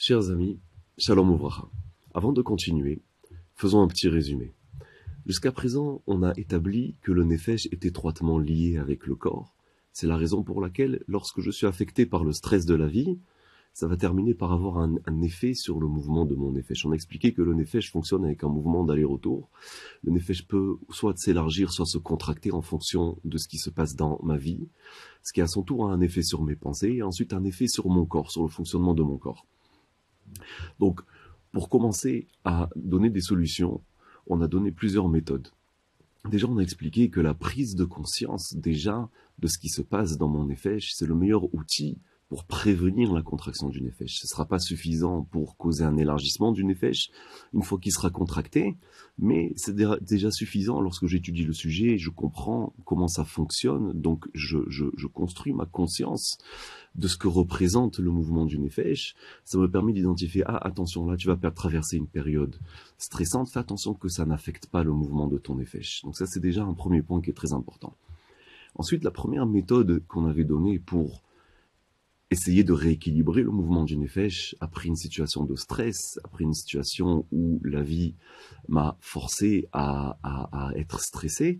Chers amis, Shalom Uvracha. Avant de continuer, faisons un petit résumé. Jusqu'à présent, on a établi que le Nefesh est étroitement lié avec le corps. C'est la raison pour laquelle, lorsque je suis affecté par le stress de la vie, ça va terminer par avoir un effet sur le mouvement de mon Nefesh. On a expliqué que le Nefesh fonctionne avec un mouvement d'aller-retour. Le Nefesh peut soit s'élargir, soit se contracter en fonction de ce qui se passe dans ma vie, ce qui à son tour a un effet sur mes pensées, et ensuite un effet sur mon corps, sur le fonctionnement de mon corps. Donc, pour commencer à donner des solutions, on a donné plusieurs méthodes. Déjà, on a expliqué que la prise de conscience, déjà, de ce qui se passe dans mon Nefesh, c'est le meilleur outil pour prévenir la contraction du Nefesh. Ce ne sera pas suffisant pour causer un élargissement du Nefesh une fois qu'il sera contracté, mais c'est déjà suffisant lorsque j'étudie le sujet, je comprends comment ça fonctionne, donc je construis ma conscience de ce que représente le mouvement du Nefesh. Ça me permet d'identifier, attention, là tu vas traverser une période stressante, fais attention que ça n'affecte pas le mouvement de ton Nefesh. Donc ça c'est déjà un premier point qui est très important. Ensuite, la première méthode qu'on avait donnée pour essayer de rééquilibrer le mouvement du Nefesh après une situation de stress, après une situation où la vie m'a forcé à être stressé,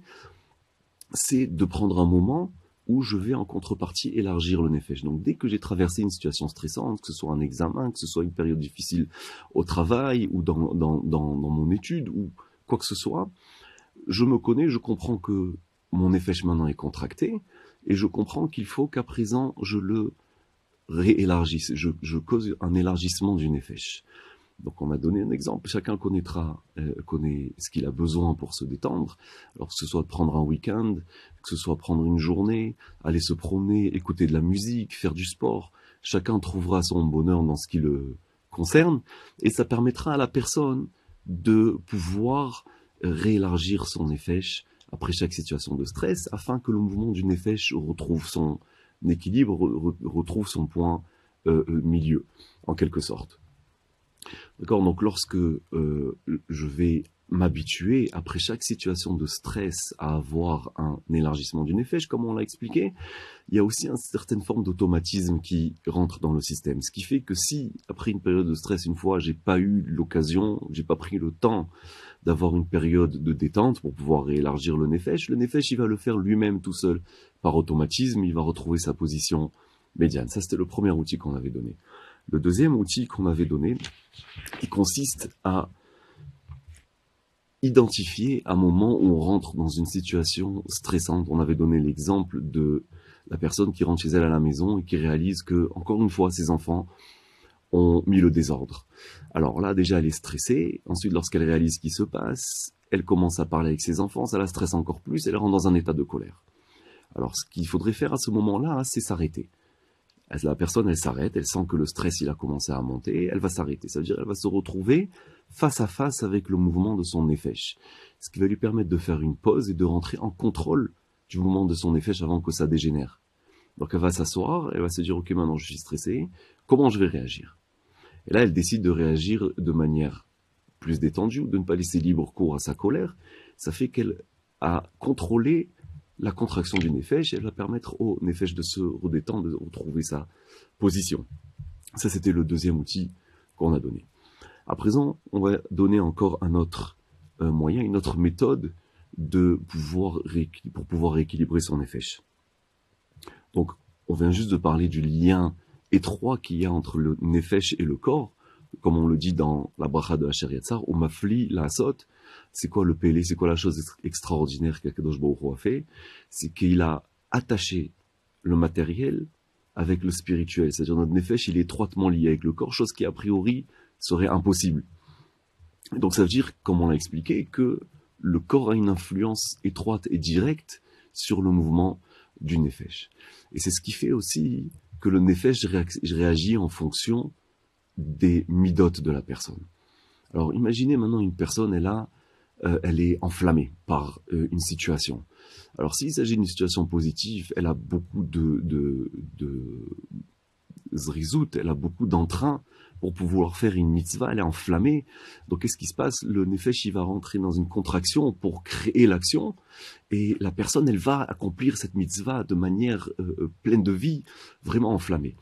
c'est de prendre un moment où je vais en contrepartie élargir le Nefesh. Donc dès que j'ai traversé une situation stressante, que ce soit un examen, que ce soit une période difficile au travail ou dans mon étude ou quoi que ce soit, je me connais, je comprends que mon Nefesh maintenant est contracté et je comprends qu'il faut qu'à présent je le réélargisse, je cause un élargissement du Nefesh. Donc on a donné un exemple, chacun connaît ce qu'il a besoin pour se détendre, alors que ce soit prendre un week-end, que ce soit prendre une journée, aller se promener, écouter de la musique, faire du sport, chacun trouvera son bonheur dans ce qui le concerne, et ça permettra à la personne de pouvoir réélargir son Nefesh après chaque situation de stress, afin que le mouvement du Nefesh retrouve son équilibre, retrouve son point milieu, en quelque sorte. D'accord, donc lorsque je vais m'habituer, après chaque situation de stress, à avoir un élargissement du Nefesh, comme on l'a expliqué, il y a aussi une certaine forme d'automatisme qui rentre dans le système. Ce qui fait que si, après une période de stress, une fois, j'ai pas eu l'occasion, j'ai pas pris le temps d'avoir une période de détente pour pouvoir réélargir le Nefesh, il va le faire lui-même tout seul. Par automatisme, il va retrouver sa position médiane. Ça, c'était le premier outil qu'on avait donné. Le deuxième outil qu'on avait donné, qui consiste à identifier un moment où on rentre dans une situation stressante. On avait donné l'exemple de la personne qui rentre chez elle à la maison et qui réalise que, encore une fois, ses enfants ont mis le désordre. Alors là, déjà, elle est stressée. Ensuite, lorsqu'elle réalise ce qui se passe, elle commence à parler avec ses enfants, ça la stresse encore plus, elle rentre dans un état de colère. Alors, ce qu'il faudrait faire à ce moment-là, c'est s'arrêter. La personne, elle s'arrête, elle sent que le stress, il a commencé à monter, elle va s'arrêter. Ça veut dire qu'elle va se retrouver face à face avec le mouvement de son Nefesh. Ce qui va lui permettre de faire une pause et de rentrer en contrôle du mouvement de son Nefesh avant que ça dégénère. Donc elle va s'asseoir, elle va se dire, ok, maintenant je suis stressé, comment je vais réagir? Et là, elle décide de réagir de manière plus détendue, de ne pas laisser libre cours à sa colère. Ça fait qu'elle a contrôlé la contraction du Nefesh, elle va permettre au Nefesh de se redétendre, de retrouver sa position. Ça, c'était le deuxième outil qu'on a donné. À présent, on va donner encore un autre moyen, une autre méthode pour pouvoir rééquilibrer son Nefesh. Donc, on vient juste de parler du lien étroit qu'il y a entre le Nefesh et le corps, comme on le dit dans la bracha de Asher Yatzar, ou Mafli la Sot. C'est quoi le Pélé? C'est quoi la chose extraordinaire qu'Akadosh Baruch Hu a fait? C'est qu'il a attaché le matériel avec le spirituel. C'est-à-dire notre Nefesh, il est étroitement lié avec le corps, chose qui a priori serait impossible. Donc ça veut dire, comme on l'a expliqué, que le corps a une influence étroite et directe sur le mouvement du Nefesh. Et c'est ce qui fait aussi que le Nefesh réagit en fonction des midot de la personne. Alors imaginez maintenant une personne, elle est enflammée par une situation. Alors s'il s'agit d'une situation positive, elle a beaucoup de zrizout, elle a beaucoup d'entrain pour pouvoir faire une mitzvah, elle est enflammée. Donc qu'est-ce qui se passe? Le Nefesh, il va rentrer dans une contraction pour créer l'action, et la personne, elle va accomplir cette mitzvah de manière pleine de vie, vraiment enflammée.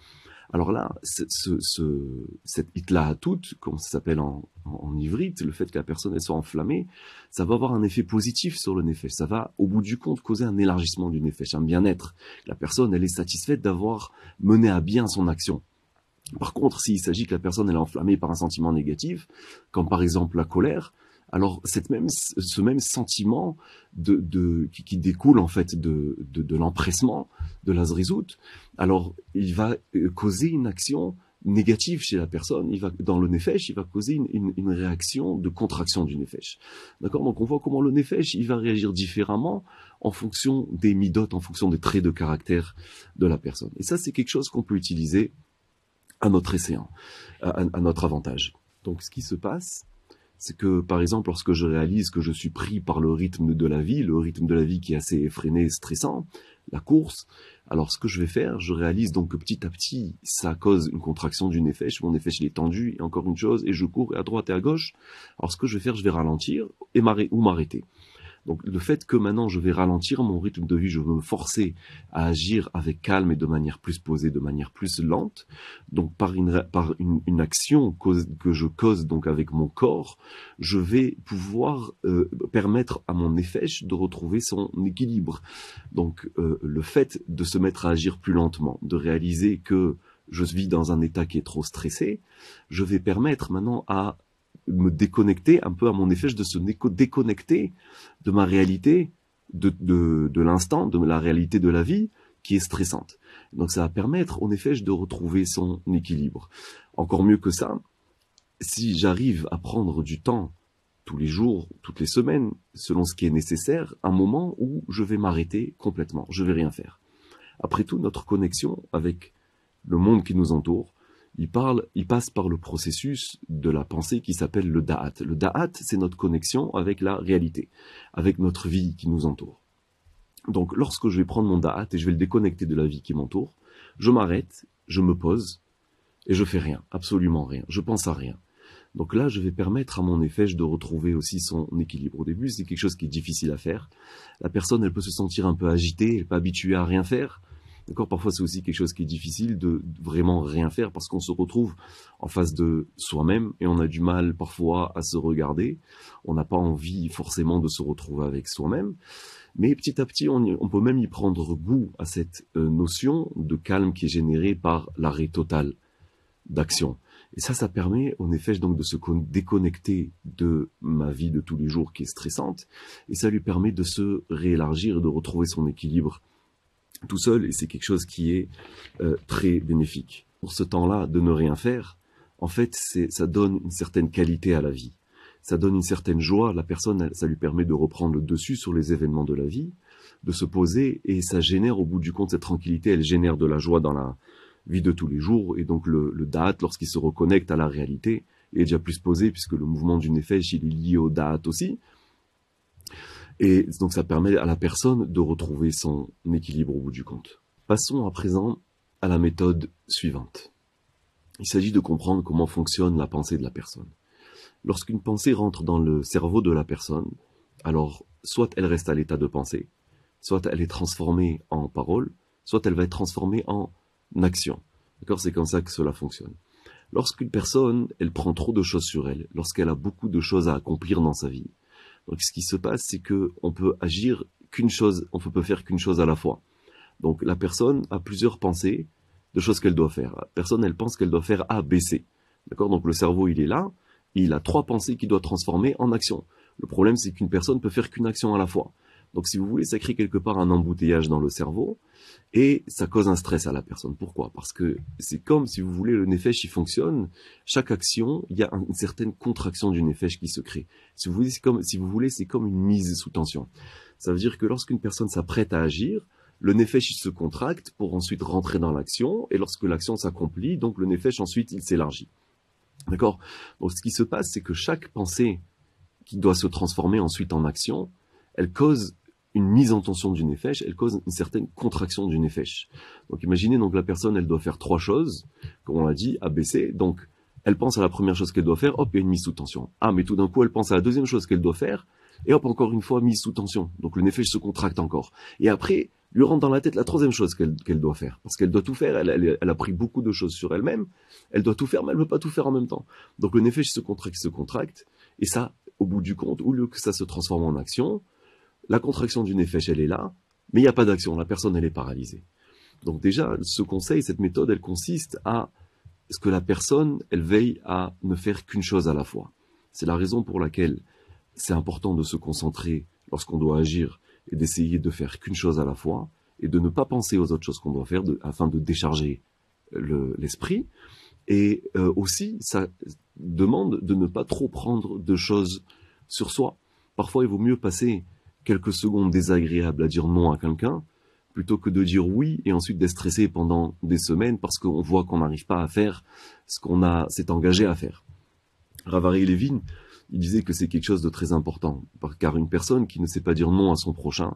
Alors là, cette itlahatout, comme ça s'appelle en ivrite, le fait que la personne elle soit enflammée, ça va avoir un effet positif sur le nefesh. Ça va, au bout du compte, causer un élargissement du nefesh, un bien-être. La personne, elle est satisfaite d'avoir mené à bien son action. Par contre, s'il s'agit que la personne elle est enflammée par un sentiment négatif, comme par exemple la colère, alors ce même sentiment qui découle en fait de l'empressement, de la zrizout, alors il va causer une action négative chez la personne. Il va dans le nefesh, il va causer une réaction de contraction du nefesh. D'accord? Donc on voit comment le nefesh il va réagir différemment en fonction des midot, en fonction des traits de caractère de la personne. Et ça c'est quelque chose qu'on peut utiliser à notre essayant, à notre avantage. Donc ce qui se passe, c'est que par exemple lorsque je réalise que je suis pris par le rythme de la vie qui est assez effréné, stressant, la course, alors ce que je vais faire, je réalise donc que petit à petit, ça cause une contraction du nefesh, mon nefesh il est tendu, et encore une chose, et je cours à droite et à gauche, alors ce que je vais faire, je vais ralentir ou m'arrêter. Donc le fait que maintenant je vais ralentir mon rythme de vie, je veux me forcer à agir avec calme et de manière plus posée, de manière plus lente. Donc par une action que je cause donc avec mon corps, je vais pouvoir permettre à mon nefesh de retrouver son équilibre. Donc le fait de se mettre à agir plus lentement, de réaliser que je vis dans un état qui est trop stressé, je vais permettre maintenant à me déconnecter un peu à mon nefesh, de se déconnecter de ma réalité, de l'instant, de la réalité de la vie qui est stressante. Donc ça va permettre au nefesh de retrouver son équilibre. Encore mieux que ça, si j'arrive à prendre du temps tous les jours, toutes les semaines, selon ce qui est nécessaire, un moment où je vais m'arrêter complètement, je vais rien faire. Après tout, notre connexion avec le monde qui nous entoure, il passe par le processus de la pensée qui s'appelle le da'at. Le da'at, c'est notre connexion avec la réalité, avec notre vie qui nous entoure. Donc, lorsque je vais prendre mon da'at et je vais le déconnecter de la vie qui m'entoure, je m'arrête, je me pose et je fais rien, absolument rien. Je pense à rien. Donc là, je vais permettre à mon nefesh de retrouver aussi son équilibre. Au début, c'est quelque chose qui est difficile à faire. La personne, elle peut se sentir un peu agitée, elle n'est pas habituée à rien faire. D'accord, parfois c'est aussi quelque chose qui est difficile de vraiment rien faire parce qu'on se retrouve en face de soi-même et on a du mal parfois à se regarder. On n'a pas envie forcément de se retrouver avec soi-même. Mais petit à petit, on peut même y prendre goût à cette notion de calme qui est générée par l'arrêt total d'action. Et ça permet au nefesh donc de se déconnecter de ma vie de tous les jours qui est stressante et ça lui permet de se réélargir et de retrouver son équilibre tout seul, et c'est quelque chose qui est très bénéfique. Pour ce temps-là, de ne rien faire, en fait, ça donne une certaine qualité à la vie. Ça donne une certaine joie. La personne, ça lui permet de reprendre le dessus sur les événements de la vie, de se poser, et ça génère, au bout du compte, cette tranquillité, elle génère de la joie dans la vie de tous les jours, et donc le da'at, lorsqu'il se reconnecte à la réalité, il est déjà plus posé, puisque le mouvement du nefesh, il est lié au da'at aussi. Et donc ça permet à la personne de retrouver son équilibre au bout du compte. Passons à présent à la méthode suivante. Il s'agit de comprendre comment fonctionne la pensée de la personne. Lorsqu'une pensée rentre dans le cerveau de la personne, alors soit elle reste à l'état de pensée, soit elle est transformée en parole, soit elle va être transformée en action. D'accord, c'est comme ça que cela fonctionne. Lorsqu'une personne, elle prend trop de choses sur elle, lorsqu'elle a beaucoup de choses à accomplir dans sa vie, donc ce qui se passe, c'est que on peut agir qu'une chose, on peut faire qu'une chose à la fois. Donc la personne a plusieurs pensées de choses qu'elle doit faire. La personne, elle pense qu'elle doit faire A, B, C. D'accord? Donc le cerveau, il est là, il a 3 pensées qu'il doit transformer en action. Le problème, c'est qu'une personne peut faire qu'une action à la fois. Donc si vous voulez, ça crée quelque part un embouteillage dans le cerveau et ça cause un stress à la personne. Pourquoi? Parce que c'est comme, si vous voulez, le nefesh, il fonctionne. Chaque action, il y a une certaine contraction du nefesh qui se crée. Si vous voulez, c'est comme une mise sous tension. Ça veut dire que lorsqu'une personne s'apprête à agir, le nefesh, il se contracte pour ensuite rentrer dans l'action. Et lorsque l'action s'accomplit, donc le nefesh, ensuite, il s'élargit. D'accord? Donc ce qui se passe, c'est que chaque pensée qui doit se transformer ensuite en action, elle cause une mise en tension du nefesh, elle cause une certaine contraction du nefesh. Donc imaginez, donc la personne, elle doit faire 3 choses, comme on l'a dit, A, B, C. Donc elle pense à la première chose qu'elle doit faire, hop, il y a une mise sous tension. Ah, mais tout d'un coup, elle pense à la deuxième chose qu'elle doit faire, et hop, encore une fois, mise sous tension. Donc le nefesh se contracte encore. Et après, lui rentre dans la tête la troisième chose qu'elle doit faire. Parce qu'elle doit tout faire, elle a pris beaucoup de choses sur elle-même, elle doit tout faire, mais elle ne peut pas tout faire en même temps. Donc le nefesh se contracte, et ça, au bout du compte, au lieu que ça se transforme en action, la contraction du nefesh, elle est là, mais il n'y a pas d'action, la personne, elle est paralysée. Donc déjà, ce conseil, cette méthode, elle consiste à ce que la personne, elle veille à ne faire qu'une chose à la fois. C'est la raison pour laquelle c'est important de se concentrer lorsqu'on doit agir et d'essayer de faire qu'une chose à la fois et de ne pas penser aux autres choses qu'on doit faire afin de décharger l'esprit. Et aussi, ça demande de ne pas trop prendre de choses sur soi. Parfois, il vaut mieux passer quelques secondes désagréables à dire non à quelqu'un plutôt que de dire oui et ensuite d'être stressé pendant des semaines parce qu'on voit qu'on n'arrive pas à faire ce qu'on s'est engagé à faire. Rav Aryeh Levin, il disait que c'est quelque chose de très important, car une personne qui ne sait pas dire non à son prochain,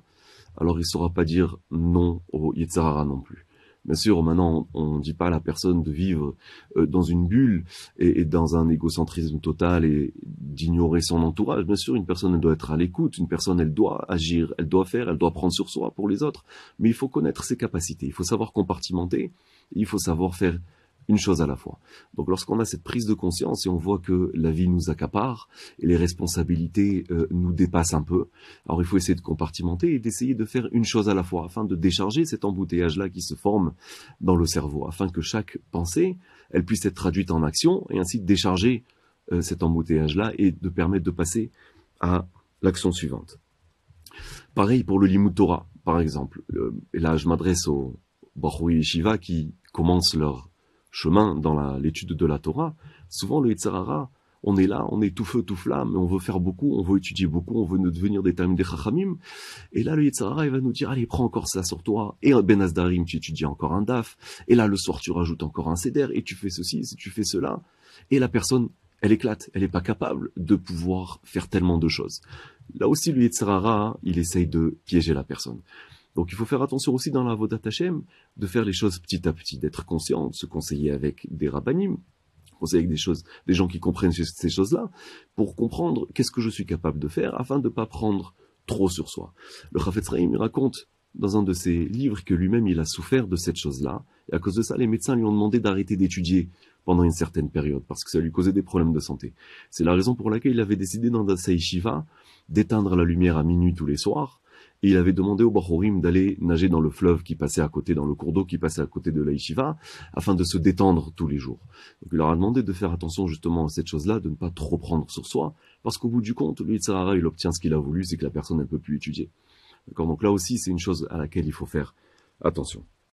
alors il ne saura pas dire non au Yetzer Hara non plus. Bien sûr, maintenant, on ne dit pas à la personne de vivre dans une bulle et dans un égocentrisme total et d'ignorer son entourage. Bien sûr, une personne, elle doit être à l'écoute, une personne, elle doit agir, elle doit faire, elle doit prendre sur soi pour les autres. Mais il faut connaître ses capacités, il faut savoir compartimenter, il faut savoir faire une chose à la fois. Donc lorsqu'on a cette prise de conscience et on voit que la vie nous accapare et les responsabilités nous dépassent un peu, alors il faut essayer de compartimenter et d'essayer de faire une chose à la fois afin de décharger cet embouteillage-là qui se forme dans le cerveau, afin que chaque pensée, elle puisse être traduite en action et ainsi décharger cet embouteillage-là et de permettre de passer à l'action suivante. Pareil pour le Limud Torah, par exemple. Et là, je m'adresse aux Bachoui Yeshiva qui commencent leur chemin dans l'étude de la Torah. Souvent, le Yetzer Hara, on est là, on est tout feu, tout flamme, on veut faire beaucoup, on veut étudier beaucoup, on veut devenir des Talmidei Chachamim. Et là, le Yetzer Hara, il va nous dire, allez, prends encore ça sur toi. Et Ben Azdarim, tu étudies encore un daf. Et là, le soir, tu rajoutes encore un seder. Et tu fais ceci, tu fais cela. Et la personne, elle éclate. Elle n'est pas capable de pouvoir faire tellement de choses. Là aussi, le Yetzer Hara, il essaye de piéger la personne. Donc il faut faire attention aussi dans la Avodat Hashem de faire les choses petit à petit, d'être conscient, de se conseiller avec des rabbanim, conseiller avec des gens qui comprennent ces choses-là, pour comprendre qu'est-ce que je suis capable de faire afin de ne pas prendre trop sur soi. Le Chafetz Chaim raconte dans un de ses livres que lui-même il a souffert de cette chose-là, et à cause de ça les médecins lui ont demandé d'arrêter d'étudier pendant une certaine période, parce que ça lui causait des problèmes de santé. C'est la raison pour laquelle il avait décidé dans sa yeshiva d'éteindre la lumière à minuit tous les soirs, et il avait demandé aux Bachorim d'aller nager dans le fleuve qui passait à côté, dans le cours d'eau qui passait à côté de la yeshiva, afin de se détendre tous les jours. Donc il leur a demandé de faire attention justement à cette chose-là, de ne pas trop prendre sur soi, parce qu'au bout du compte, le Yetzer Hara, il obtient ce qu'il a voulu, c'est que la personne ne peut plus étudier. D'accord ? Donc là aussi, c'est une chose à laquelle il faut faire attention.